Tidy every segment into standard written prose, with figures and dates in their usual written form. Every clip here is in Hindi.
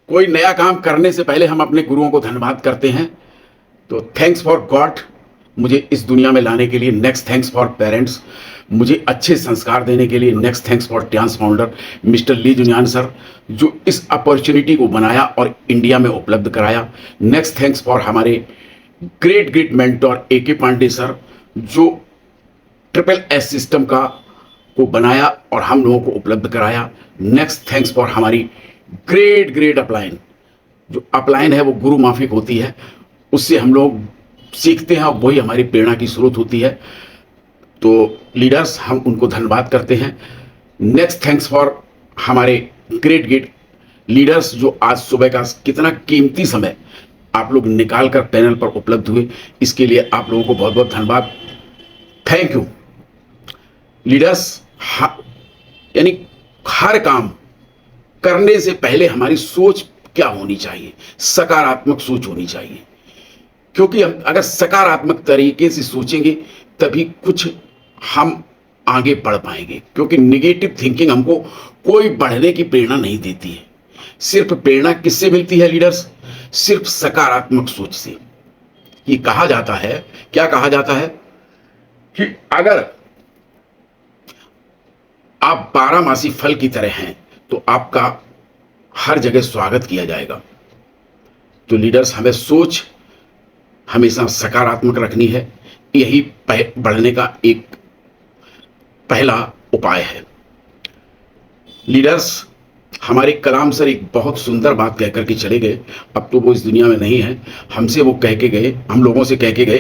कोई नया काम करने से पहले हम अपने गुरुओं को धन्यवाद करते हैं। तो थैंक्स फॉर गॉड मुझे इस दुनिया में लाने के लिए, नेक्स्ट थैंक्स फॉर पेरेंट्स मुझे अच्छे संस्कार देने के लिए, next thanks for trans founder mister Li Junyan sir जो इस अपॉर्चुनिटी को बनाया और इंडिया में उपलब्ध कराया। नेक्स्ट थैंक्स फॉर हमारे great great mentor AK Pandey sir जो SSS सिस्टम को बनाया और हम लोगों को उपलब्ध कराया। नेक्स्ट थैंक्स फॉर हमारी ग्रेट ग्रेट अपलाइन, जो अपलाइन है वो गुरु माफिक होती है, उससे हम लोग सीखते हैं और वही हमारी प्रेरणा की स्रोत होती है। तो लीडर्स हम उनको धन्यवाद करते हैं। नेक्स्ट थैंक्स फॉर हमारे ग्रेट ग्रेट लीडर्स जो आज सुबह का कितना कीमती समय आप लोग निकाल कर पैनल पर उपलब्ध हुए, इसके लिए आप लोगों को बहुत बहुत धन्यवाद। Thank you leaders. यानी हर काम करने से पहले हमारी सोच क्या होनी चाहिए? सकारात्मक सोच होनी चाहिए, क्योंकि हम अगर सकारात्मक तरीके से सोचेंगे तभी कुछ हम आगे बढ़ पाएंगे। क्योंकि निगेटिव थिंकिंग हमको कोई बढ़ने की प्रेरणा नहीं देती है। सिर्फ प्रेरणा किससे मिलती है लीडर्स? सिर्फ सकारात्मक सोच से। ये कहा जाता है, क्या कहा जाता है कि अगर आप 12 फल की तरह हैं तो आपका हर जगह स्वागत किया जाएगा। तो लीडर्स हमें सोच हमेशा सकारात्मक रखनी है, यही बढ़ने का एक पहला उपाय है। लीडर्स हमारे कलाम सर एक बहुत सुंदर बात कहकर के चले गए, अब तो वो इस दुनिया में नहीं है। हमसे वो कह के गए, हम लोगों से कह के गए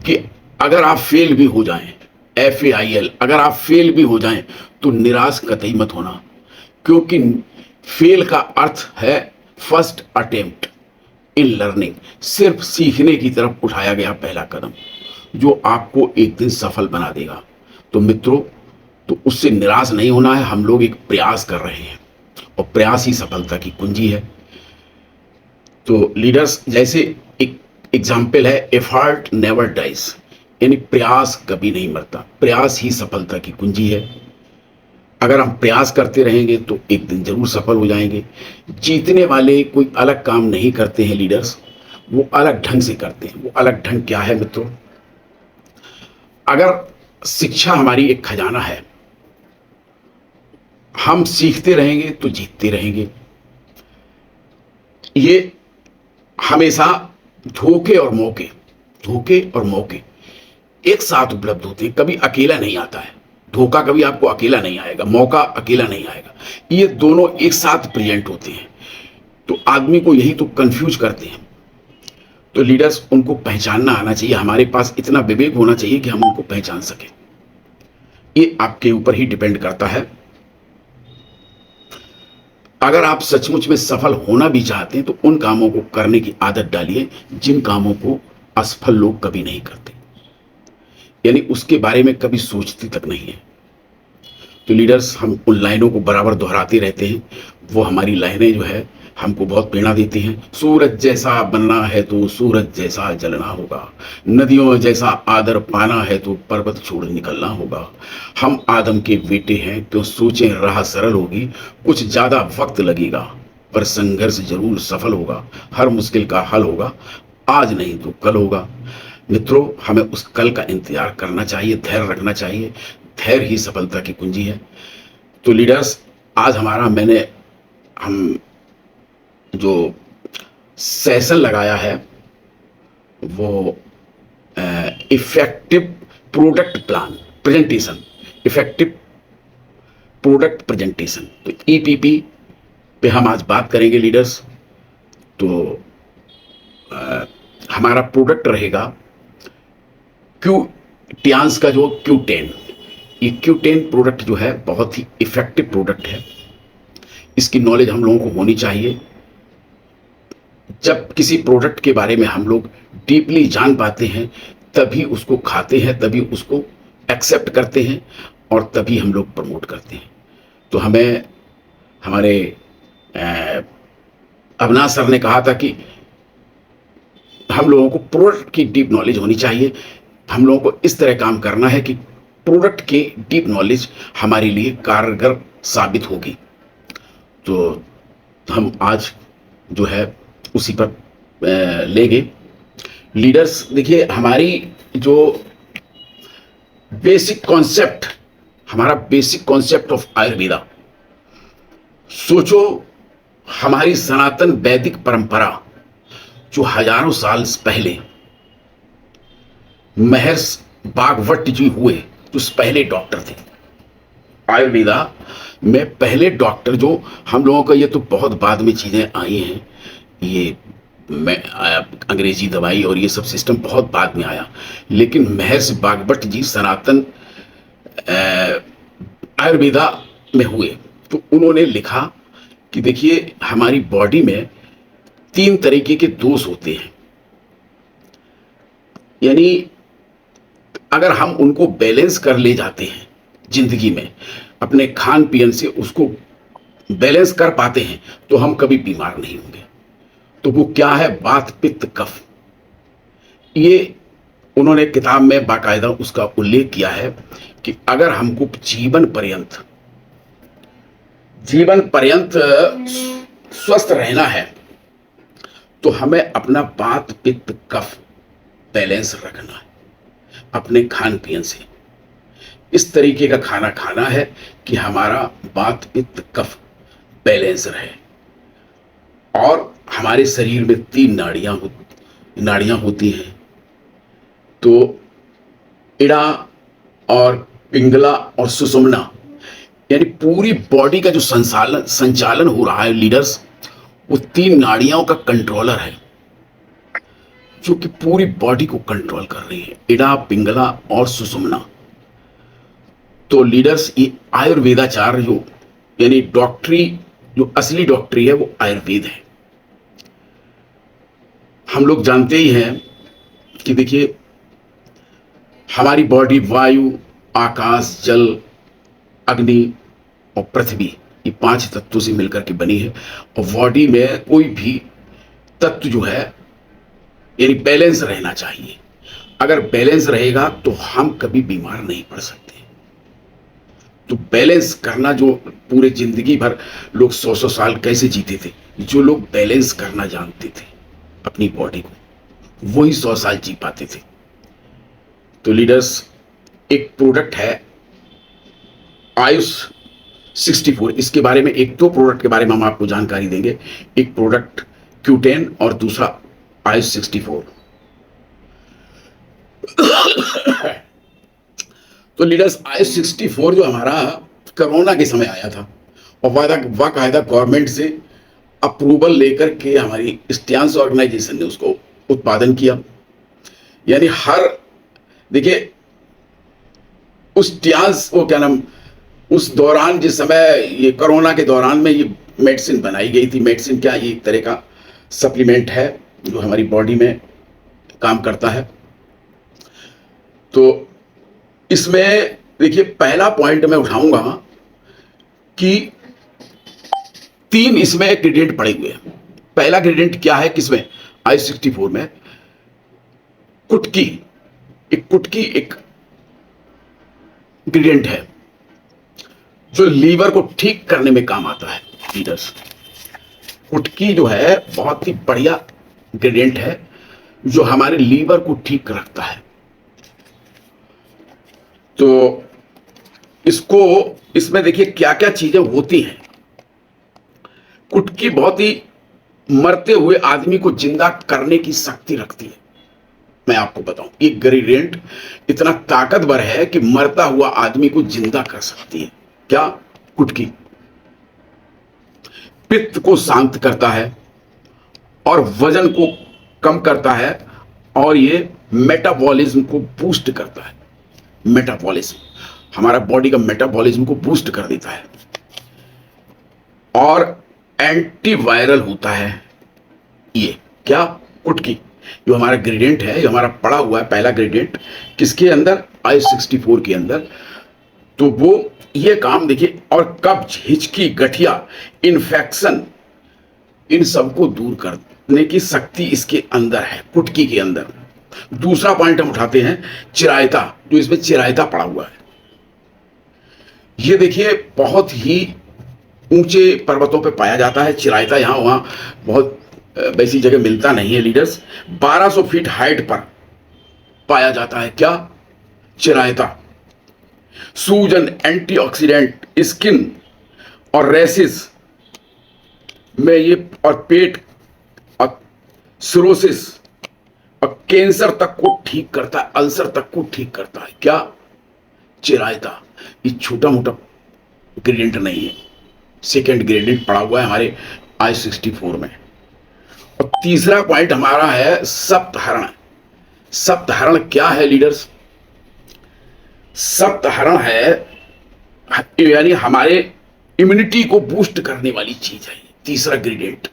कि अगर आप फेल भी हो जाएं, FAIL, अगर आप फेल भी हो जाएं तो निराश कतई मत होना, क्योंकि फेल का अर्थ है फर्स्ट अटेम्प्ट इन लर्निंग, सिर्फ सीखने की तरफ उठाया गया पहला कदम जो आपको एक दिन सफल बना देगा। तो मित्रों, तो उससे निराश नहीं होना है। हम लोग एक प्रयास कर रहे हैं और प्रयास ही सफलता की कुंजी है। तो लीडर्स जैसे एक एग्जाम्पल है, एफर्ट नेवर डाइज, यानी प्रयास कभी नहीं मरता, प्रयास ही सफलता की कुंजी है। अगर हम प्रयास करते रहेंगे तो एक दिन जरूर सफल हो जाएंगे। जीतने वाले कोई अलग काम नहीं करते हैं लीडर्स, वो अलग ढंग से करते हैं। वो अलग ढंग क्या है मित्रों? अगर शिक्षा हमारी एक खजाना है, हम सीखते रहेंगे तो जीतते रहेंगे। ये हमेशा धोखे और मौके एक साथ उपलब्ध होते हैं, कभी अकेला नहीं आता है। धोखा कभी आपको अकेला नहीं आएगा, मौका अकेला नहीं आएगा, ये दोनों एक साथ प्रेजेंट होते हैं। तो आदमी को यही तो कंफ्यूज करते हैं। तो लीडर्स उनको पहचानना आना चाहिए, हमारे पास इतना विवेक होना चाहिए कि हम उनको पहचान सकें। ये आपके ऊपर ही डिपेंड करता है। अगर आप सचमुच में सफल होना भी चाहते हैं तो उन कामों को करने की आदत डालिए जिन कामों को असफल लोग कभी नहीं करते, यानी उसके बारे में कभी सोचते तक नहीं है। तो लीडर्स हम उन लाइनों को बराबर दोहराते रहते हैं। वो हमारी लाइनें जो है हमको बहुत प्रेरणा देती हैं। सूरज जैसा बनना है तो सूरज जैसा जलना होगा, नदियों जैसा आदर पाना है तो पर्वत छोड़ निकलना होगा। हम आदम के बेटे हैं, क्यों सोचें राह सरल होगी, कुछ ज्यादा वक्त लगेगा पर संघर्ष जरूर सफल होगा। हर मुश्किल का हल होगा, आज नहीं तो कल होगा। मित्रों, हमें उस कल का इंतजार करना चाहिए, धैर्य रखना चाहिए। धैर्य ही सफलता की कुंजी है। तो लीडर्स आज हम जो सेशन लगाया है वो effective product plan presentation, effective product presentation, तो EPP पे हम आज बात करेंगे लीडर्स। तो हमारा प्रोडक्ट रहेगा ट्रांस का जो Q10। ये Q10 प्रोडक्ट जो है बहुत ही इफेक्टिव प्रोडक्ट है। इसकी नॉलेज हम लोगों को होनी चाहिए। जब किसी प्रोडक्ट के बारे में हम लोग डीपली जान पाते हैं तभी उसको खाते हैं, तभी उसको एक्सेप्ट करते हैं और तभी हम लोग प्रमोट करते हैं। तो हमें हमारे अविनाश सर ने कहा था कि हम लोगों को प्रोडक्ट की डीप नॉलेज होनी चाहिए। हम लोगों को इस तरह काम करना है कि प्रोडक्ट की डीप नॉलेज हमारे लिए कारगर साबित होगी। तो हम आज जो है उसी पर लेंगे। लीडर्स देखिए, हमारी जो बेसिक कॉन्सेप्ट, हमारा बेसिक कॉन्सेप्ट ऑफ आयुर्वेदा, सोचो हमारी सनातन वैदिक परंपरा जो हजारों साल पहले महर्षि भागवत जी हुए, जो पहले डॉक्टर थे आयुर्वेदा में, पहले डॉक्टर जो हम लोगों का, ये तो बहुत बाद में चीजें आई हैं, ये मैं अंग्रेजी दवाई और ये सब सिस्टम बहुत बाद में आया, लेकिन महर्षि भागवत जी सनातन आयुर्वेदा में हुए। तो उन्होंने लिखा कि देखिए हमारी बॉडी में 3 तरीके के दोष होते हैं, यानी अगर हम उनको बैलेंस कर ले जाते हैं जिंदगी में, अपने खान पीन से उसको बैलेंस कर पाते हैं, तो हम कभी बीमार नहीं होंगे। तो वो क्या है? वात पित्त कफ। ये उन्होंने किताब में बाकायदा उसका उल्लेख किया है कि अगर हमको जीवन पर्यंत स्वस्थ रहना है, तो हमें अपना वात पित्त कफ बैलेंस रखना है अपने खान पीन से। इस तरीके का खाना खाना है कि हमारा वात पित्त कफ बैलेंस रहे। और हमारे शरीर में 3 नाड़ियां होती हैं, तो इड़ा और पिंगला और सुषुम्ना, यानी पूरी बॉडी का जो संचालन हो रहा है लीडर्स, वो 3 नाड़ियों का कंट्रोलर है जो कि पूरी बॉडी को कंट्रोल कर रही है, इड़ा पिंगला और सुषुम्ना। तो लीडर्स, ये आयुर्वेदाचार जो यानी डॉक्टरी, जो असली डॉक्टरी है वो आयुर्वेद है। हम लोग जानते ही हैं कि देखिए हमारी बॉडी वायु, आकाश, जल, अग्नि और पृथ्वी, ये 5 तत्वों से मिलकर के बनी है। और बॉडी में कोई भी तत्व जो है यानी बैलेंस रहना चाहिए। अगर बैलेंस रहेगा तो हम कभी बीमार नहीं पड़ सकते। तो बैलेंस करना, जो पूरे जिंदगी भर लोग 100-100 साल कैसे जीते थे, जो लोग बैलेंस करना जानते थे अपनी बॉडी को, वही 100 साल जी पाते थे। तो लीडर्स, एक प्रोडक्ट है आयुष 64, इसके बारे में 1-2 प्रोडक्ट के बारे में हम आपको जानकारी देंगे। एक प्रोडक्ट Q10 और दूसरा आयुष 64। तो लीडर्स, आयुष 64 जो हमारा कोरोना के समय आया था, और बाकायदा गवर्नमेंट से अप्रूवल लेकर के हमारी स्टियांस ऑर्गेनाइजेशन ने उसको उत्पादन किया। यानी देखिए उस स्टियांस, वो क्या नाम, उस दौरान जिस समय ये कोरोना के दौरान में ये मेडिसिन बनाई गई थी। मेडिसिन क्या, ये एक तरह का सप्लीमेंट है जो हमारी बॉडी में काम करता है। तो इसमें देखिए पहला पॉइंट मैं उठाऊंगा कि 3 इसमें इंग्रेडिएंट पड़े हुए हैं। पहला इंग्रेडिएंट क्या है किसमें? आयुष 64 में कुटकी एक इंग्रेडिएंट है जो लीवर को ठीक करने में काम आता है। लीडर्स, कुटकी जो है बहुत ही बढ़िया इंग्रेडिएंट है जो हमारे लीवर को ठीक रखता है। तो इसमें देखिए क्या क्या चीजें होती हैं। कुटकी बहुत ही मरते हुए आदमी को जिंदा करने की शक्ति रखती है। मैं आपको बताऊं, ये इंग्रेडिएंट इतना ताकतवर है कि मरता हुआ आदमी को जिंदा कर सकती है। क्या? कुटकी। पित्त को शांत करता है और वजन को कम करता है, और ये मेटाबॉलिज्म को बूस्ट करता है। मेटाबॉलिज्म, हमारा बॉडी का मेटाबॉलिज्म को बूस्ट कर देता है, और एंटीवायरल होता है। ये क्या? कुटकी, जो हमारा इंग्रेडिएंट है, जो हमारा पड़ा हुआ है पहला इंग्रेडिएंट किसके अंदर? आयुष 64 के अंदर। तो वो ये काम देखिए, और कब्ज, हिचकी, गठिया, इन्फेक्शन, इन सबको दूर करने की शक्ति इसके अंदर है, कुटकी के अंदर। दूसरा पॉइंट हम उठाते हैं चिरायता, जो इसमें चिरायता पड़ा हुआ है। ये देखिए बहुत ही ऊंचे पर्वतों पे पाया जाता है। चिरायता यहाँ वहाँ बहुत वैसी जगह मिलता नहीं है लीडर्स। 1200 फीट हाइट पर पाया जाता है क्या? चिरायता। सूजन, एंटीऑक्सीडेंट, स्किन और रेसिस में ये, और पेट और सिरोसिस और कैंसर तक को ठीक करता है, अल्सर तक को ठीक करता है क्या? चिरायता। ये छोटा मोटा ग्रेडिएंट नहीं है, सेकेंड ग्रेडिएंट पड़ा हुआ है हमारे I-64 में। और तीसरा पॉइंट हमारा है सप्तहरण। सप्तहरण क्या है लीडर्स? सप्तहरण है यानी हमारे इम्यूनिटी को बूस्ट करने वाली चीज है। तीसरा ग्रेडिएंट,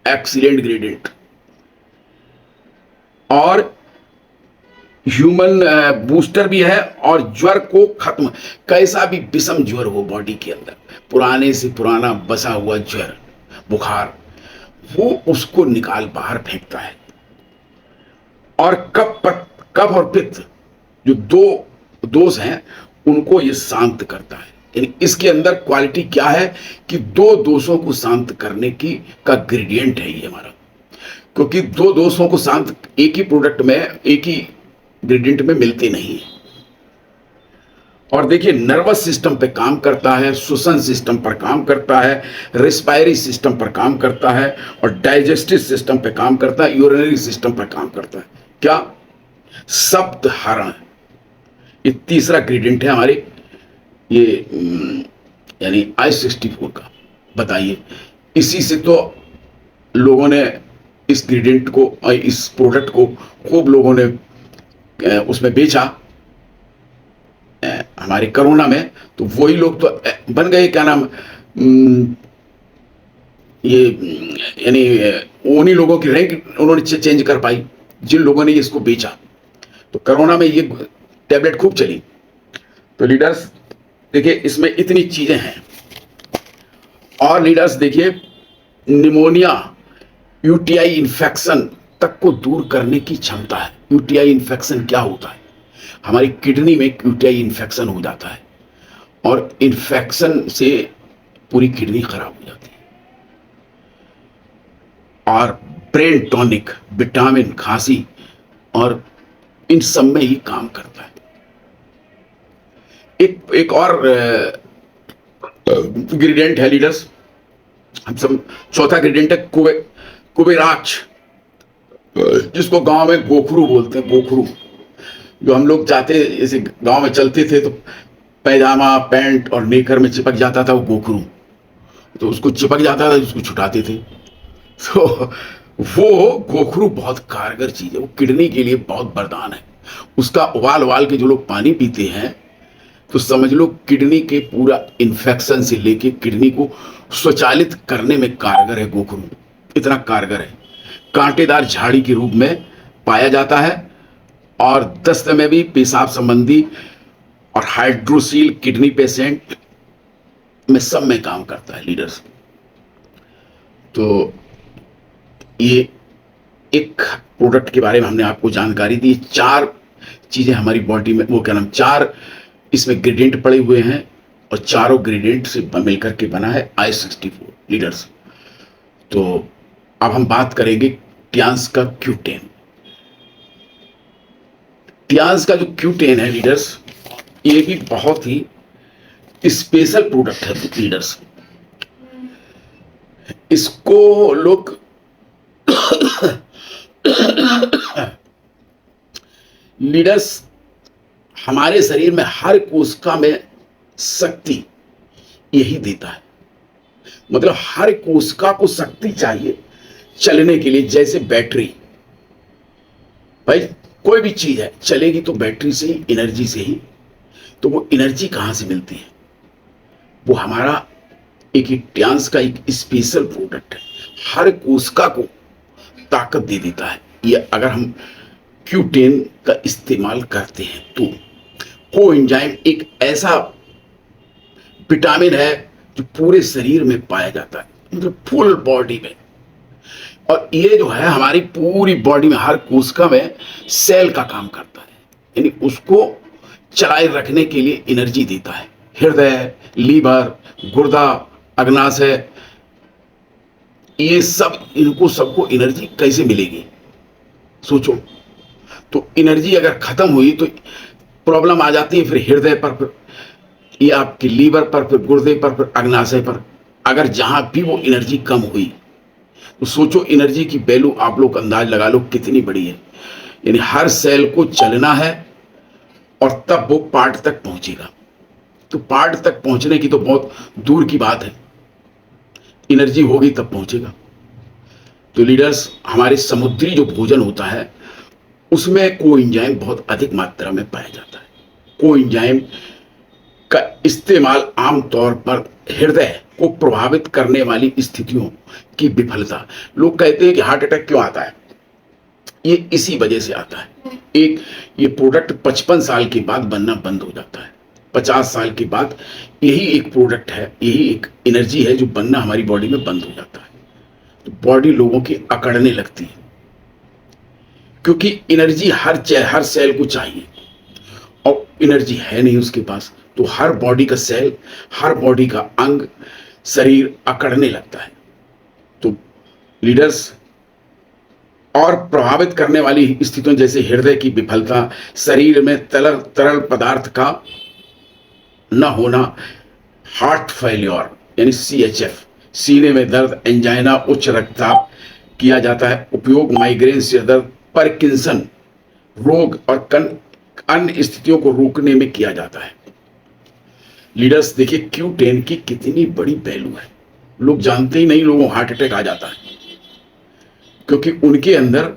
एक्सीलेंट ग्रेडिएंट। और ह्यूमन बूस्टर भी है। और ज्वर को खत्म, कैसा भी विषम ज्वर हो बॉडी के अंदर, पुराने से पुराना बसा हुआ ज्वर, बुखार, वो उसको निकाल बाहर फेंकता है। और कफ और पित्त जो दो दोष हैं उनको ये शांत करता है। यानी इसके अंदर क्वालिटी क्या है कि दो दोषों को शांत करने की का ग्रेडिएंट है ये हमारा। क्योंकि दो दोषों को शांत एक ही प्रोडक्ट में, एक ही ग्रेडिएंट में मिलते नहीं है। और देखिए, नर्वस सिस्टम पे काम करता है, श्वसन सिस्टम पर काम करता है, रेस्पायरी सिस्टम पर काम करता है, और डाइजेस्टिव सिस्टम पे काम करता है, यूरिनरी सिस्टम पर काम करता है क्या? सप्तहरण। ये तीसरा ग्रेडिएंट है हमारे ये यानी I-64 का। बताइए, इसी से तो लोगों ने इस ग्रेडिएंट को, इस प्रोडक्ट को खूब लोगों ने उसमें बेचा हमारे कोरोना में। तो वही लोग तो बन गए, क्या नाम, ये यानी उन्हीं लोगों की रैंक उन्होंने चेंज कर पाई जिन लोगों ने इसको बेचा। तो कोरोना में ये टैबलेट खूब चली। तो लीडर्स देखिए, इसमें इतनी चीजें हैं। और लीडर्स देखिए, निमोनिया, यूटीआई इन्फेक्शन तक को दूर करने की क्षमता है। यूटीआई इन्फेक्शन क्या होता है? हमारी किडनी में यूटीआई इन्फेक्शन हो जाता है, और इन्फेक्शन से पूरी किडनी खराब हो जाती है। और ब्रेन टॉनिक, विटामिन, खांसी और इन सब में ही काम करता है। एक और इंग्रेडिएंट है लीडर्स, हम सब, चौथा इंग्रेडिएंट है कुबेराक्ष, जिसको गांव में गोखरू बोलते हैं। गोखरू, जो हम लोग जाते, जैसे गांव में चलते थे तो पैजामा, पैंट और नेकर में चिपक जाता था वो गोखरू, तो उसको चिपक जाता था, उसको छुटाते थे। तो वो गोखरू बहुत कारगर चीज है, वो किडनी के लिए बहुत वरदान है। उसका उबाल उबाल के जो लोग पानी पीते हैं तो समझ लो किडनी के पूरा इन्फेक्शन से लेके किडनी को स्वचालित करने में कारगर है गोखरू, इतना कारगर है। कांटेदार झाड़ी के रूप में पाया जाता है, और दस्त में भी, पेशाब संबंधी और हाइड्रोसील किडनी पेशेंट में सब में काम करता है लीडर्स। तो ये एक प्रोडक्ट के बारे में हमने आपको जानकारी दी। 4 चीजें हमारी बॉडी में, वो क्या नाम, 4 इसमें ग्रेडिएंट पड़े हुए हैं, और चारों ग्रेडिएंट से मिलकर के बना है I-64 लीडर्स। तो अब हम बात करेंगे ट्यान्स का Q10। ट्यान्स का जो Q10 है लीडर्स, ये भी बहुत ही स्पेशल प्रोडक्ट है लीडर्स। इसको लोग लीडर्स, हमारे शरीर में हर कोशिका में शक्ति यही देता है। मतलब हर कोशिका को शक्ति चाहिए चलने के लिए। जैसे बैटरी, भाई कोई भी चीज है चलेगी तो बैटरी से ही, एनर्जी से ही। तो वो एनर्जी कहां से मिलती है? वो हमारा एक ट्यान्स का एक स्पेशल प्रोडक्ट है, हर कोशिका को ताकत दे देता है। ये अगर हम Q10 का इस्तेमाल करते हैं तो कोएंजाइम एक ऐसा विटामिन है जो पूरे शरीर में पाया जाता है, मतलब फुल बॉडी में। और ये जो है हमारी पूरी बॉडी में, हर कोशिका में सेल का काम करता है, यानी उसको चलाए रखने के लिए एनर्जी देता है। हृदय, लीवर, गुर्दा अग्नाशय, ये सब, इनको सबको एनर्जी कैसे मिलेगी? सोचो। तो एनर्जी अगर खत्म हुई तो प्रॉब्लम आ जाती है फिर हृदय पर, फिर ये आपकी लीवर पर, फिर गुर्दे पर, फिर अग्नाशय पर। अगर जहां भी वो एनर्जी कम हुई तो सोचो एनर्जी की वैल्यू आप लोग अंदाज लगा लो कितनी बड़ी है। यानी हर सेल को चलना है और तब वो पार्ट तक पहुंचेगा। तो पार्ट तक पहुंचने की तो बहुत दूर की बात है, एनर्जी होगी तब पहुंचेगा। तो लीडर्स, हमारे समुद्री जो भोजन होता है उसमें कोएंजाइम बहुत अधिक मात्रा में पाया जाता है। कोएंजाइम का इस्तेमाल आमतौर पर हृदय को प्रभावित करने वाली स्थितियों की विफलता, लोग कहते हैं कि हार्ट अटैक क्यों आता है, ये इसी वजह से आता है। एक ये प्रोडक्ट 55 साल के बाद बनना बंद हो जाता है। 50 साल के बाद यही एक प्रोडक्ट है, यही एक एनर्जी है जो बनना हमारी बॉडी में बंद हो जाता है। तो बॉडी लोगों की अकड़ने लगती है, क्योंकि एनर्जी हर सेल को चाहिए और एनर्जी है नहीं उसके पास। तो हर बॉडी का सेल, हर बॉडी का अंग, शरीर अकड़ने लगता है। तो लीडर्स, और प्रभावित करने वाली स्थितियों जैसे हृदय की विफलता, शरीर में तरल पदार्थ का न होना, हार्ट फेल्योर यानी CHF, सीने में दर्द, एंजाइना, उच्च रक्तचाप किया जाता है उपयोग, माइग्रेन, सिर दर्द, पार्किंसन रोग और अन्य स्थितियों को रोकने में किया जाता है। लीडर्स देखिए, Q10 की कितनी बड़ी वैल्यू है। लोग जानते ही नहीं, लोगों को हार्ट अटैक आ जाता है क्योंकि उनके अंदर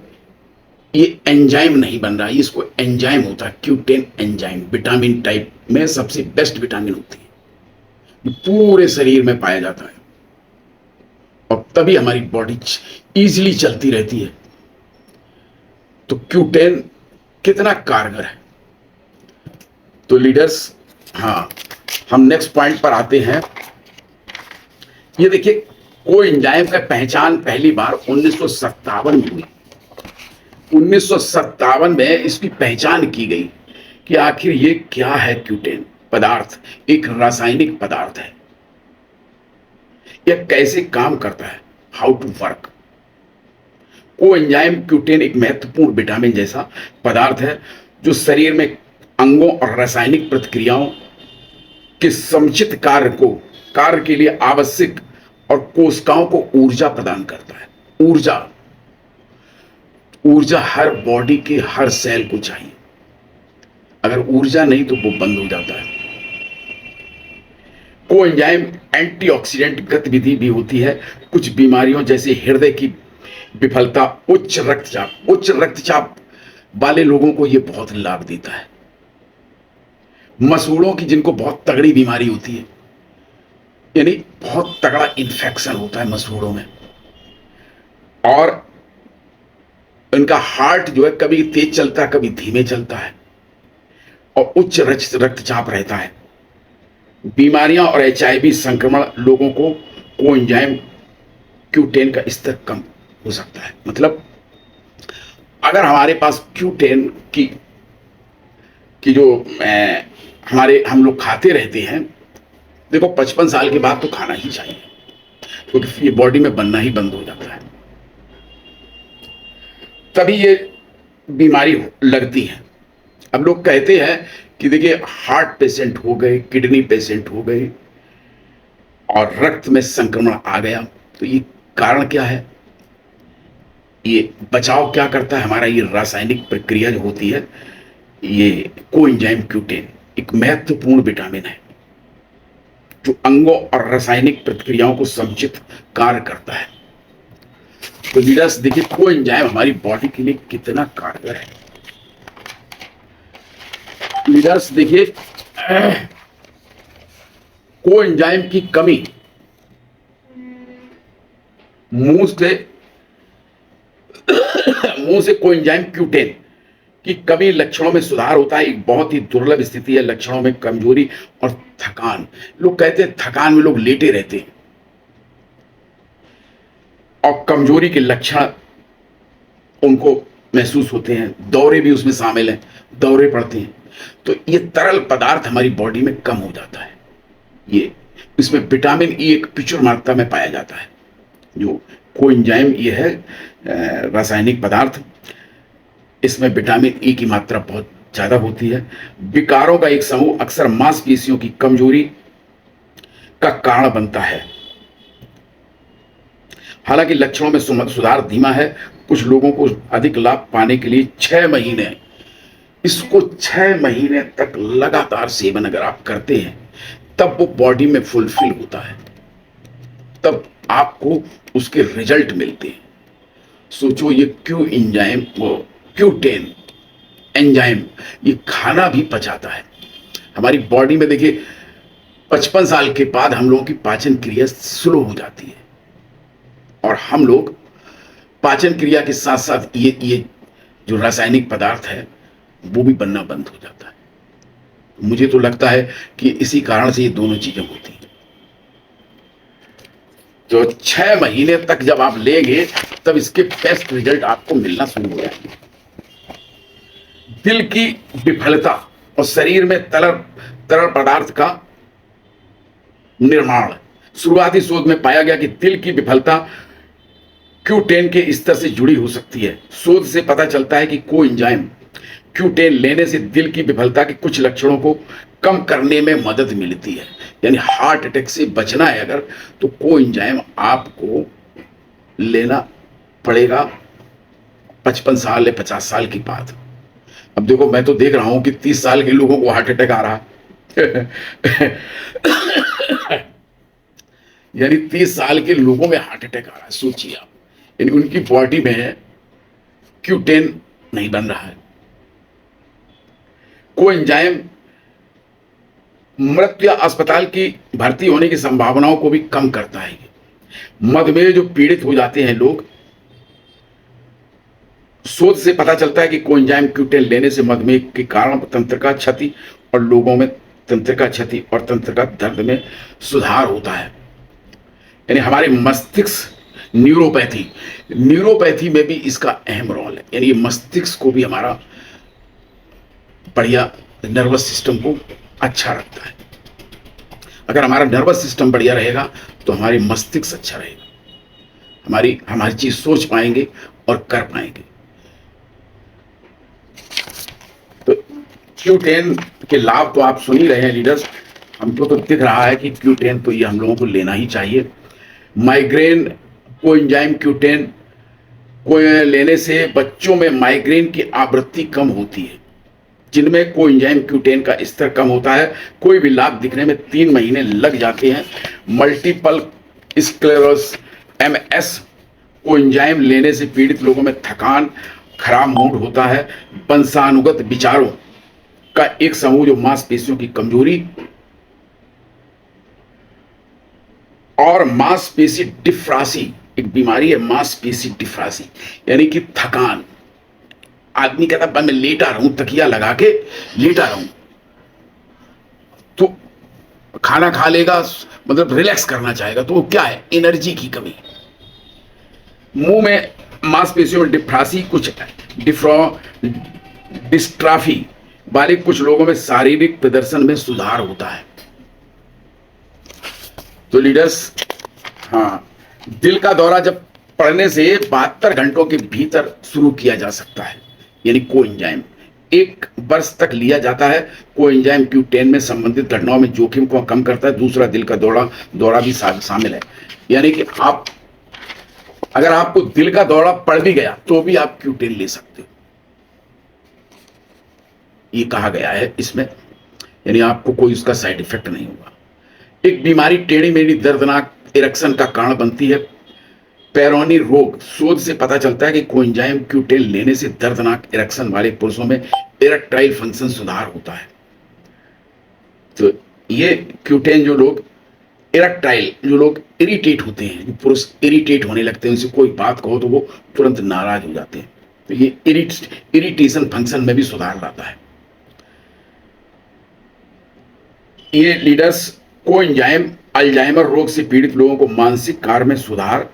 ये एंजाइम नहीं बन रहा है। इसको एंजाइम होता है Q10 एंजाइम, विटामिन टाइप में सबसे बेस्ट विटामिन होती है, पूरे शरीर में पाया जाता है और तभी हमारी बॉडी इजीली चलती रहती है। तो Q10 कितना कारगर है। तो लीडर्स, हाँ, हम नेक्स्ट पॉइंट पर आते हैं। ये देखिए, कोएंजाइम का पहचान पहली बार 1957 में हुई। 1957 में इसकी पहचान की गई कि आखिर ये क्या है। Q10 पदार्थ एक रासायनिक पदार्थ है, यह कैसे काम करता है, how to work. Coenzyme Q10 एक महत्वपूर्ण विटामिन जैसा पदार्थ है जो शरीर में अंगों और रासायनिक प्रतिक्रियाओं के समुचित कार्य के लिए आवश्यक और कोशिकाओं को ऊर्जा प्रदान करता है। ऊर्जा हर बॉडी के हर सेल को चाहिए। अगर ऊर्जा नहीं तो वो बंद हो जाता है। कोएंजाइम एंटीऑक्सीडेंट गतिविधि भी होती है। कुछ बीमारियों जैसे हृदय की विफलता, उच्च रक्तचाप वाले लोगों को यह बहुत लाभ देता है। मसूड़ों की, जिनको बहुत तगड़ी बीमारी होती है, यानी बहुत तगड़ा इन्फेक्शन होता है मसूड़ों में, और इनका हार्ट जो है कभी तेज चलता है कभी धीमे चलता है, और उच्च रक्तचाप रहता है। बीमारियां और HIV संक्रमण लोगों को कोएंजाइम Q10 का स्तर कम हो सकता है। मतलब अगर हमारे पास Q10 की जो हम लोग खाते रहते हैं, देखो 55 साल के बाद तो खाना ही चाहिए क्योंकि ये बॉडी में बनना ही बंद हो जाता है, तभी ये बीमारी लगती है। अब लोग कहते हैं कि देखिए, हार्ट पेशेंट हो गए, किडनी पेशेंट हो गए और रक्त में संक्रमण आ गया, तो ये कारण क्या है? ये बचाव क्या करता है हमारा? ये रासायनिक प्रक्रिया जो होती है, ये कोएंजाइम Q10 एक महत्वपूर्ण विटामिन है जो अंगों और रासायनिक प्रतिक्रियाओं को समुचित कार्य करता है। तो लीडर्स देखिए, कोएंजाइम हमारी बॉडी के लिए कितना कारगर है। लीडर्स देखिए, कोएंजाइम की कमी मुंह से कोएंजाइम Q10 की कमी लक्षणों में सुधार होता है। एक बहुत ही दुर्लभ स्थिति है। लक्षणों में कमजोरी और थकान। लोग कहते हैं थकान में लोग लेटे रहते हैं और कमजोरी के लक्षण उनको महसूस होते हैं। दौरे भी उसमें शामिल हैं, दौरे पड़ते हैं। तो ये तरल पदार्थ हमारी बॉडी में कम हो जाता है। ये इसमें विटामिन ई एक प्रचुर मात्रा में पाया जाता है। जो कोएंजाइम ये है रासायनिक पदार्थ, इसमें विटामिन ई की मात्रा बहुत ज्यादा होती है। विकारों का एक समूह अक्सर मांसपेशियों की कमजोरी का कारण बनता है। हालांकि लक्षणों में सुधार धीमा है। कुछ लोगों को अधिक लाभ पाने के लिए 6 महीने, इसको 6 महीने तक लगातार सेवन अगर आप करते हैं तब वो बॉडी में फुलफिल होता है, तब आपको उसके रिजल्ट मिलते हैं। सोचो ये Q10 एंजाइम ये खाना भी पचाता है। हमारी बॉडी में देखिए 55 साल के बाद हम लोगों की पाचन क्रिया स्लो हो जाती है और हम लोग पाचन क्रिया के साथ साथ ये जो रासायनिक पदार्थ है वो भी बनना बंद हो जाता है। मुझे तो लगता है कि इसी कारण से ये दोनों चीजें होती हैं। तो 6 महीने तक जब आप लेंगे तब इसके बेस्ट रिजल्ट आपको मिलना शुरू हो जाएंगे। दिल की विफलता और शरीर में तरल पदार्थ का निर्माण। शुरुआती शोध में पाया गया कि दिल की विफलता Q10 के स्तर से जुड़ी हो सकती है। शोध से पता चलता है कि कोएंजाइम Q10 लेने से दिल की विफलता के कुछ लक्षणों को कम करने में मदद मिलती है। यानी हार्ट अटैक से बचना है अगर, तो कोएंजाइम आपको लेना पड़ेगा 55 साल या 50 साल के बाद। अब देखो मैं तो देख रहा हूं कि 30 साल के लोगों को हार्ट अटैक आ रहा है यानी 30 साल के लोगों में हार्ट अटैक आ रहा है, सोचिए आप। यानी उनकी बॉडी में Q10 नहीं बन रहा है। कोएंजाइम मृत्यु अस्पताल की भर्ती होने की संभावनाओं को भी कम करता है। मधुमेह जो पीड़ित हो जाते हैं लोग, शोध से पता चलता है कि कोएंजाइम Q10 लेने से मधुमेह के कारण तंत्रिका क्षति और लोगों में तंत्रिका क्षति और तंत्रिका दर्द में सुधार होता है। यानी हमारे मस्तिष्क न्यूरोपैथी में भी इसका अहम रोल है। यानी ये मस्तिष्क को भी हमारा बढ़िया नर्वस सिस्टम को अच्छा रखता है। अगर हमारा नर्वस सिस्टम बढ़िया रहेगा तो हमारी मस्तिष्क अच्छा रहेगा, हमारी चीज सोच पाएंगे और कर पाएंगे। तो Q10 के लाभ तो आप सुन ही रहे हैं लीडर्स। हमको तो दिख रहा है कि Q10 तो ये हम लोगों को लेना ही चाहिए। माइग्रेन कोएंजाइम Q10 को लेने से बच्चों में माइग्रेन की आवृत्ति कम होती है। जिनमें कोएंजाइम Q10 का स्तर कम होता है, कोई भी लाभ दिखने में 3 महीने लग जाते हैं। मल्टीपल स्क्लेरोसिस MS कोएंजाइम लेने से पीड़ित लोगों में थकान, खराब मूड होता है। वंशानुगत विचारों का एक समूह जो मांसपेशियों की कमजोरी और मांसपेशी डिफ्रासी, एक बीमारी है मांसपेशी डिफ्रासी, यानी कि थकान। आदमी कहता मैं लेटा रहूं, तकिया लगा के लेटा रहूं, तो खाना खा लेगा, मतलब रिलैक्स करना चाहेगा, तो वो क्या है, एनर्जी की कमी। मुंह में मांसपेशियों में डिफ्रासी, कुछ डिस्ट्राफी वाले कुछ लोगों में शारीरिक प्रदर्शन में सुधार होता है। तो लीडर्स, हाँ, दिल का दौरा जब पड़ने से 72 घंटों के भीतर शुरू किया जा सकता है। यानी कोएंजाइम 1 वर्ष तक लिया जाता है। कोएंजाइम Q10 में संबंधित घटनाओं में जोखिम को कम करता है। दूसरा, दिल का दौरा भी शामिल है। यानी कि अगर आपको दिल का दौरा पड़ भी गया तो भी आप Q10 ले सकते हो, ये कहा गया है इसमें। यानी आपको कोई उसका साइड इफेक्ट नहीं होगा। एक बीमारी टेढ़ी मेढ़ी दर्दनाक इरेक्शन का कारण बनती है, पेरोनी रोग। शोध से पता चलता है कि कोएंजाइम Q10 लेने से दर्दनाक इरेक्शन वाले पुरुषों में इरेक्टाइल फंक्शन सुधार होता है। तो ये Q10 जो लोग इरिटेट होते हैं, जो पुरुष इरिटेट होने लगते हैं, उनसे कोई बात कहो तो वो तुरंत नाराज हो जाते हैं, तो ये इरिटेशन फंक्शन में भी सुधार लाता है। ये लीडर्स, कोएंजाइम अल्जाइमर रोग से पीड़ित लोगों को मानसिक कार्य में सुधार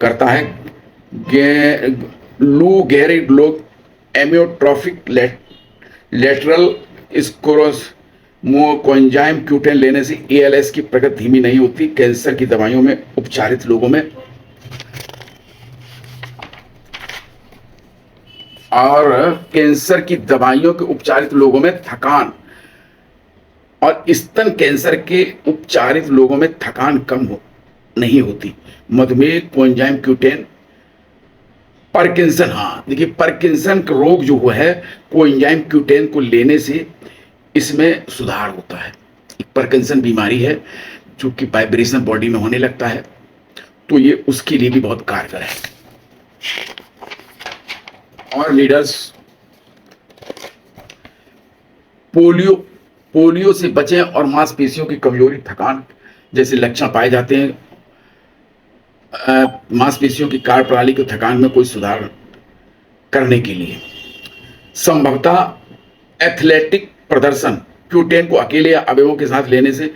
करता है। लू गेरिड लोग एमियोट्रोफिक लेटरल कोएंजाइम Q10 लेने से ALS की प्रगति धीमी नहीं होती। कैंसर की दवाइयों में उपचारित लोगों में और कैंसर की दवाइयों के उपचारित लोगों में थकान और स्तन कैंसर के उपचारित लोगों में थकान कम नहीं होती। मधुमेह कोएंजाइम Q10, पार्किंसन, हाँ देखिए पार्किंसन का रोग जो हुआ है कोएंजाइम Q10 को लेने से इसमें सुधार होता है। एक पार्किंसन बीमारी है जो कि वाइब्रेशन बॉडी में होने लगता है, तो ये उसके लिए भी बहुत कारगर है। और लीडर्स, पोलियो से बचें और मांसपेशियों की कमजोरी, थकान जैसे लक्षण पाए जाते हैं। मांसपेशियों की कार्यप्रणाली की थकान में कोई सुधार करने के लिए संभवतः एथलेटिक प्रदर्शन Q10 को अकेले या अवयवों के साथ लेने से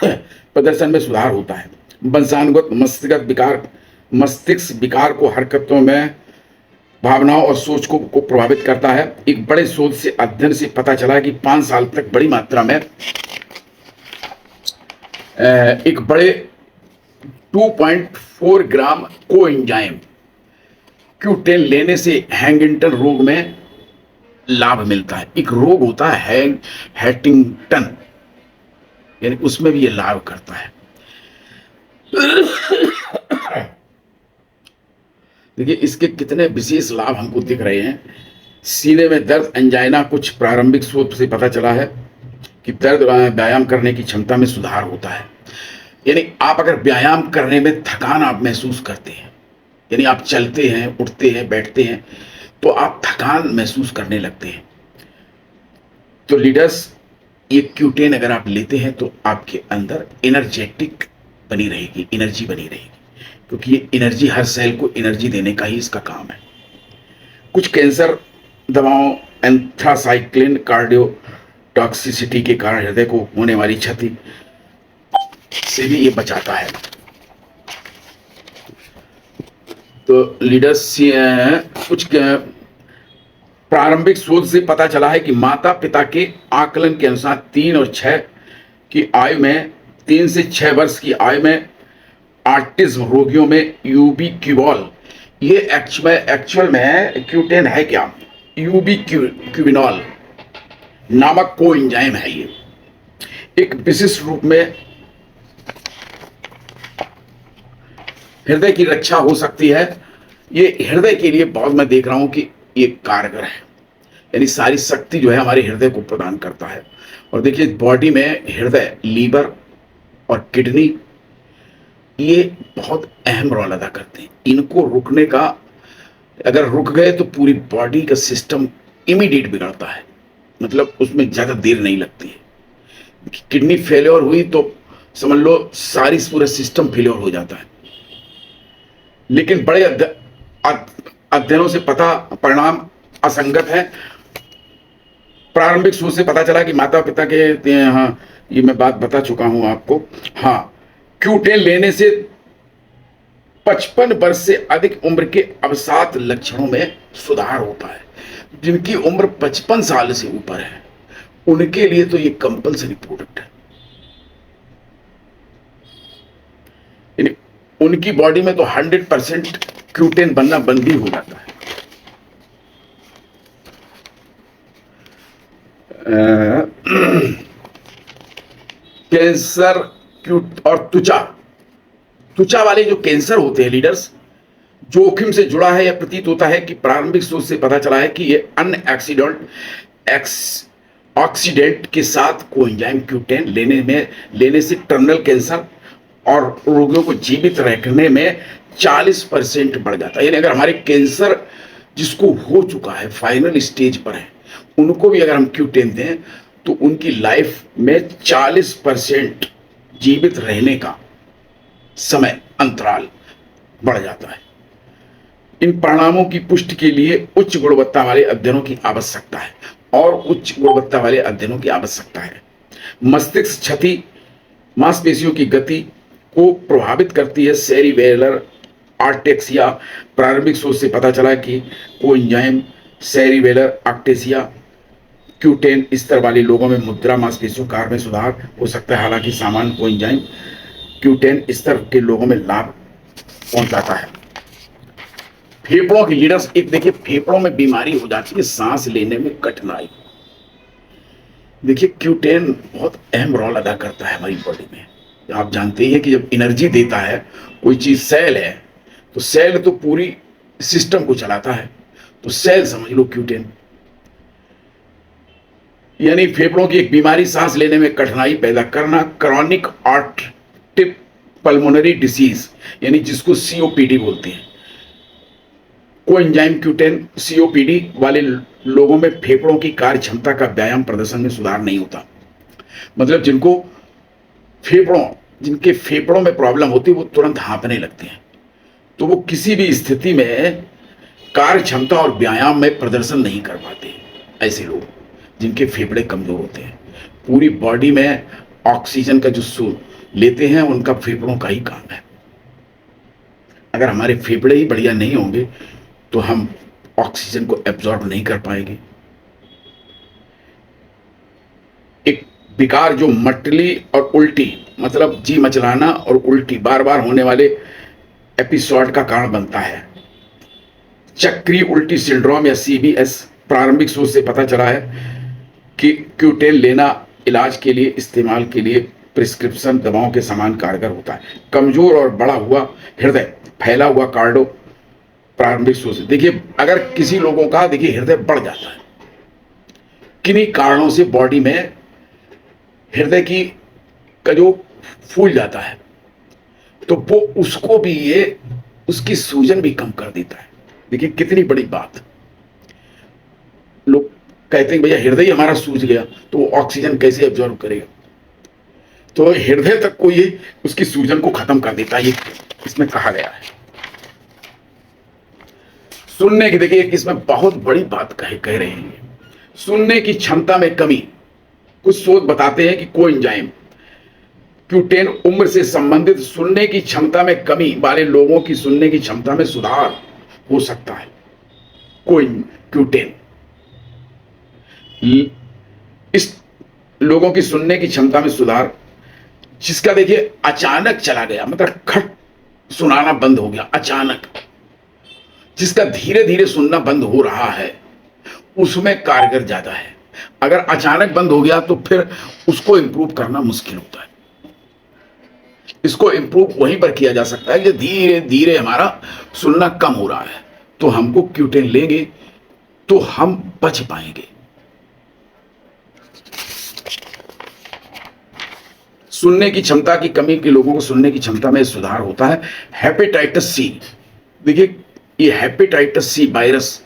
प्रदर्शन में सुधार होता है। वंशानुगत मस्तिष्क विकार को हरकतों में भावनाओं और सोच को प्रभावित करता है। एक बड़े शोध से अध्ययन से पता चला है कि 5 साल तक बड़ी मात्रा में एक बड़े 2.4 ग्राम कोएंजाइम Q10 लेने से हैंगिंगटन रोग में लाभ मिलता है। एक रोग होता है हैटिंगटन, यानी उसमें भी ये लाभ करता है। देखिए इसके कितने विशेष लाभ हमको दिख रहे हैं। सीने में दर्द, एंजाइना, कुछ प्रारंभिक शोध से पता चला है कि दर्द व्यायाम करने की क्षमता में सुधार होता है। यानी आप अगर व्यायाम करने में थकान आप महसूस करते हैं, यानी आप चलते हैं, उठते हैं, बैठते हैं, तो आप थकान महसूस करने लगते हैं, तो लीडर्स ये Q10 अगर आप लेते हैं तो आपके अंदर एनर्जेटिक बनी रहेगी, एनर्जी बनी रहेगी, क्योंकि ये एनर्जी, हर सेल को एनर्जी देने का ही इसका काम है। कुछ कैंसर दवाओं एंथ्रासाइक्लिन कार्डियोटॉक्सिसिटी के कारण हृदय को होने वाली क्षति से भी ये बचाता है। तो लीडर्स, कुछ प्रारंभिक शोध से पता चला है कि माता पिता के आकलन के अनुसार 3 और 6 की आयु में, 3 से 6 वर्ष की आयु में ऑटिज्म रोगियों में यूबिक्विनॉल, ये एक्चुअल में Q10 है क्या, यूबिक्विनॉल नामक कोएंजाइम है। ये एक विशिष्ट रूप में हृदय की रक्षा हो सकती है। ये हृदय के लिए बहुत, मैं देख रहा हूं कि ये कारगर है, यानी सारी शक्ति जो है हमारे हृदय को प्रदान करता है। और देखिए बॉडी में हृदय, लीवर और किडनी ये बहुत अहम रोल अदा करते हैं। इनको रुकने का, अगर रुक गए तो पूरी बॉडी का सिस्टम इमीडिएट बिगड़ता है, मतलब उसमें ज्यादा देर नहीं लगती है। किडनी फेलियर हुई तो समझ लो सारी पूरा सिस्टम फेलियर हो जाता है। लेकिन बड़े अध्ययनों से परिणाम असंगत है। प्रारंभिक शोध से पता चला कि माता पिता के, हाँ ये मैं बात बता चुका हूं आपको, हाँ Q10 लेने से 55 वर्ष से अधिक उम्र के अवसाद लक्षणों में सुधार होता है। जिनकी उम्र 55 साल से ऊपर है उनके लिए तो ये कंपल्सरी प्रोडक्ट है, यानी उनकी बॉडी में तो 100% Q10 बनना बंद ही हो जाता है। कैंसर और त्वचा वाले जो कैंसर होते हैं लीडर्स, जोखिम से जुड़ा है। यह प्रतीत होता है कि प्रारंभिक शोध से पता चला है कि ये ऑक्सीडेंट के साथ कोएंजाइम Q10 लेने से टर्मिनल कैंसर और रोगियों को जीवित रखने में 40% बढ़ जाता है। यानी अगर हमारे कैंसर जिसको हो चुका है, फाइनल स्टेज पर है, उनको भी अगर हम Q10 दें तो उनकी लाइफ में 40% जीवित रहने का समय अंतराल बढ़ जाता है। इन परिणामों की पुष्टि के लिए उच्च गुणवत्ता वाले अध्ययनों की आवश्यकता है, और उच्च गुणवत्ता वाले अध्ययनों की आवश्यकता है। मस्तिष्क क्षति मांसपेशियों की गति को प्रभावित करती है। सेरिबेलर आर्टेक्सिया, प्रारंभिक शोध से पता चला कि कोएंजाइम सेरिबेलर आर्टेक्सिया Q10 स्तर वाले लोगों में मुद्रा मांसपेशियों कार में सुधार हो सकता है। हालांकि सामान्य कोएंजाइम Q10 स्तर के लोगों में लाभ पहुंचाता है। फेफड़ों की लीडर्स, एक देखिए फेफड़ों में बीमारी हो जाती है, सांस लेने में कठिनाई। देखिए Q10 बहुत अहम रोल अदा करता है हमारी बॉडी में। आप जानते हैं कि जब एनर्जी देता है कोई चीज, सेल है तो सेल तो पूरी सिस्टम को चलाता है, तो सेल समझ लो Q10। यानी फेफड़ों की एक बीमारी, सांस लेने में कठिनाई पैदा करना, क्रॉनिक ऑब्स्ट्रक्टिव पल्मोनरी डिसीज यानी जिसको COPD बोलते हैं। कोएंजाइम Q10 COPD वाले लोगों में फेफड़ों की कार्य क्षमता का व्यायाम प्रदर्शन में सुधार नहीं होता। मतलब जिनके फेफड़ों में प्रॉब्लम होती है वो तुरंत हाँफने लगते हैं, तो वो किसी भी स्थिति में कार्य क्षमता और व्यायाम में प्रदर्शन नहीं कर पाते। ऐसे लोग जिनके फेफड़े कमजोर होते हैं, पूरी बॉडी में ऑक्सीजन का जो लेते हैं उनका फेफड़ों का ही काम है। अगर हमारे फेफड़े ही बढ़िया नहीं होंगे तो हम ऑक्सीजन को एब्जॉर्ब नहीं कर पाएंगे। एक विकार जो मटली और उल्टी, मतलब जी मचलाना और उल्टी बार बार होने वाले एपिसोड का कारण बनता है। चक्रीय उल्टी सिंड्रोम या CBS प्रारंभिक शोध से पता चला है कि Q10 लेना इलाज के लिए, इस्तेमाल के लिए प्रिस्क्रिप्शन दवाओं के समान कारगर होता है। कमजोर और बढ़ा हुआ हृदय, फैला हुआ कार्डो, प्रारंभिक शोध से देखिए अगर किसी लोगों का देखिए हृदय बढ़ जाता है, किन्हीं कारणों से बॉडी में हृदय की का जो फूल जाता है, तो वो उसको भी ये उसकी सूजन भी कम कर देता है। देखिए कितनी बड़ी बात। लोग कहते हैं भैया हृदय हमारा सूज गया तो वो ऑक्सीजन कैसे एब्जॉर्ब करेगा, तो हृदय तक को ये उसकी सूजन को खत्म कर देता है, ये इसमें कहा गया है। सुनने की, देखिए इसमें बहुत बड़ी बात कह रहे हैं, सुनने की क्षमता में कमी। कुछ शोध बताते हैं कि कोएंजाइम Q10 उम्र से संबंधित सुनने की क्षमता में कमी वाले लोगों की सुनने की क्षमता में सुधार हो सकता है। Q10 इस लोगों की सुनने की क्षमता में सुधार, जिसका देखिए अचानक चला गया, मतलब खट सुनाना बंद हो गया अचानक, जिसका धीरे धीरे सुनना बंद हो रहा है, उसमें कारगर ज्यादा है। अगर अचानक बंद हो गया तो फिर उसको इंप्रूव करना मुश्किल होता है। इसको इंप्रूव वहीं पर किया जा सकता है कि धीरे धीरे हमारा सुनना कम हो रहा है, तो हमको Q10 लेंगे तो हम बच पाएंगे। सुनने की क्षमता की कमी के लोगों को सुनने की क्षमता में सुधार होता है। हेपेटाइटिस C, देखिए ये हेपेटाइटिस C वायरस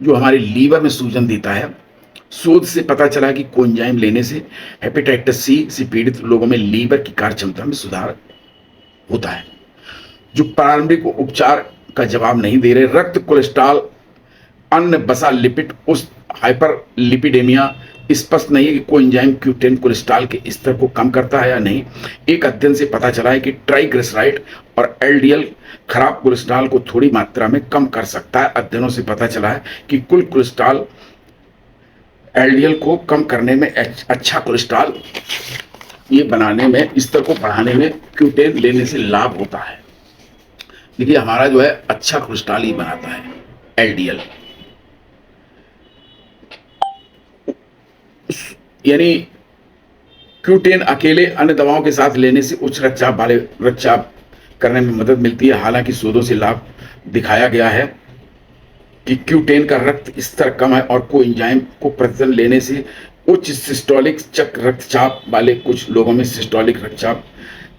जो हमारे लीवर में सूजन देता है, शोध से पता चला कि कोएंजाइम लेने से हेपेटाइटिस C से पीड़ित लोगों में लीवर की कार्य क्षमता में सुधार होता है। जो प्रारंभिक उपचार का जवाब नहीं दे रहे, रक्त कोलेस्ट्रॉल, अन्य वसा लिपिड, उस हाइपरलिपिडेमिया, स्पष्ट नहीं है कि कोएंजाइम Q10 कोलेस्ट्रॉल के स्तर को कम करता है या नहीं। एक अध्ययन से पता चला है कि ट्राइग्लिसराइड और LDL खराब कोलेस्ट्रॉल को थोड़ी मात्रा में कम कर सकता है। अध्ययनों से पता चला है कि कुल कोलेस्ट्रॉल LDL को कम करने में, अच्छा कोलेस्ट्रॉल ये बनाने में, स्तर को बढ़ाने में Q10 लेने से लाभ होता है। देखिए हमारा जो है अच्छा कोलेस्ट्रॉल ही बनाता है LDL। यानी Q10 अकेले अन्य दवाओं के साथ लेने से उच्च रक्तचाप वाले रक्तचाप करने में मदद मिलती है। हालांकि शोधों से लाभ दिखाया गया है कि Q10 का रक्त स्तर कम है और कोएंजाइम को प्रतिदिन लेने से उच्च सिस्टोलिक चक्र रक्तचाप वाले कुछ लोगों में सिस्टोलिक रक्तचाप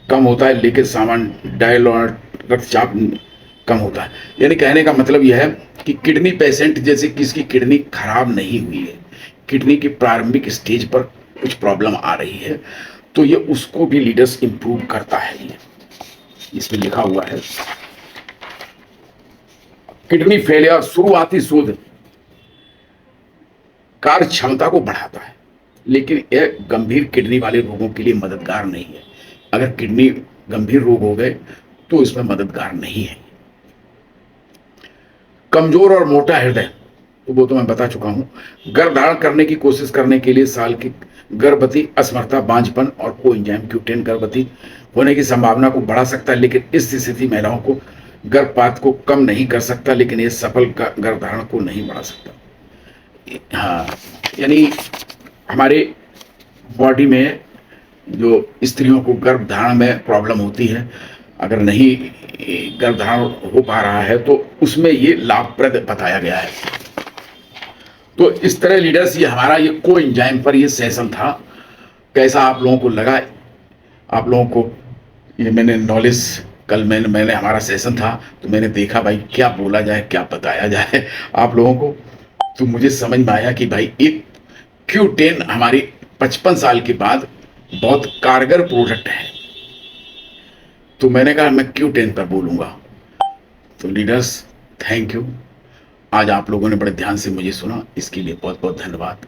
कम होता है, लेकिन सामान्य डायलोड रक्तचाप कम होता है। यानी कहने का मतलब यह है कि किडनी पेशेंट, जैसे किसकी किडनी खराब नहीं हुई है, किडनी की प्रारंभिक स्टेज पर कुछ प्रॉब्लम आ रही है, तो ये उसको भी लीडर्स इंप्रूव करता है। ये इसमें लिखा हुआ है किडनी फेलियर शुरुआती शोध कार्य क्षमता को बढ़ाता है, लेकिन यह गंभीर किडनी वाले रोगों के लिए मददगार नहीं है। अगर किडनी गंभीर रोग हो गए तो इसमें मददगार नहीं है। कमजोर और मोटा हृदय, तो वो तो मैं बता चुका हूँ। गर्भधारण करने की कोशिश करने के लिए साल की गर्भवती, असमर्था, बांझपन और कोएंजाइम Q10 गर्भवती होने की संभावना को बढ़ा सकता है, लेकिन इस स्थिति महिलाओं को गर्भपात को कम नहीं कर सकता, लेकिन ये सफल गर्भधारण को नहीं बढ़ा सकता। हाँ, यानी हमारे बॉडी में जो स्त्रियों को गर्भधारण में प्रॉब्लम होती है, अगर नहीं गर्भधारण हो पा रहा है तो उसमें ये लाभप्रद बताया गया है। तो इस तरह लीडर्स, ये हमारा ये कोएंजाइम पर ये सेशन था। कैसा आप लोगों को लगा? आप लोगों को ये मैंने नॉलेज, कल मैंने हमारा सेशन था तो मैंने देखा भाई क्या बोला जाए, क्या बताया जाए आप लोगों को। तो मुझे समझ में आया कि भाई एक Q10 हमारी 55 साल के बाद बहुत कारगर प्रोडक्ट है, तो मैंने कहा मैं Q10 पर बोलूँगा। तो लीडर्स, थैंक यू। आज आप लोगों ने बड़े ध्यान से मुझे सुना, इसके लिए बहुत बहुत धन्यवाद।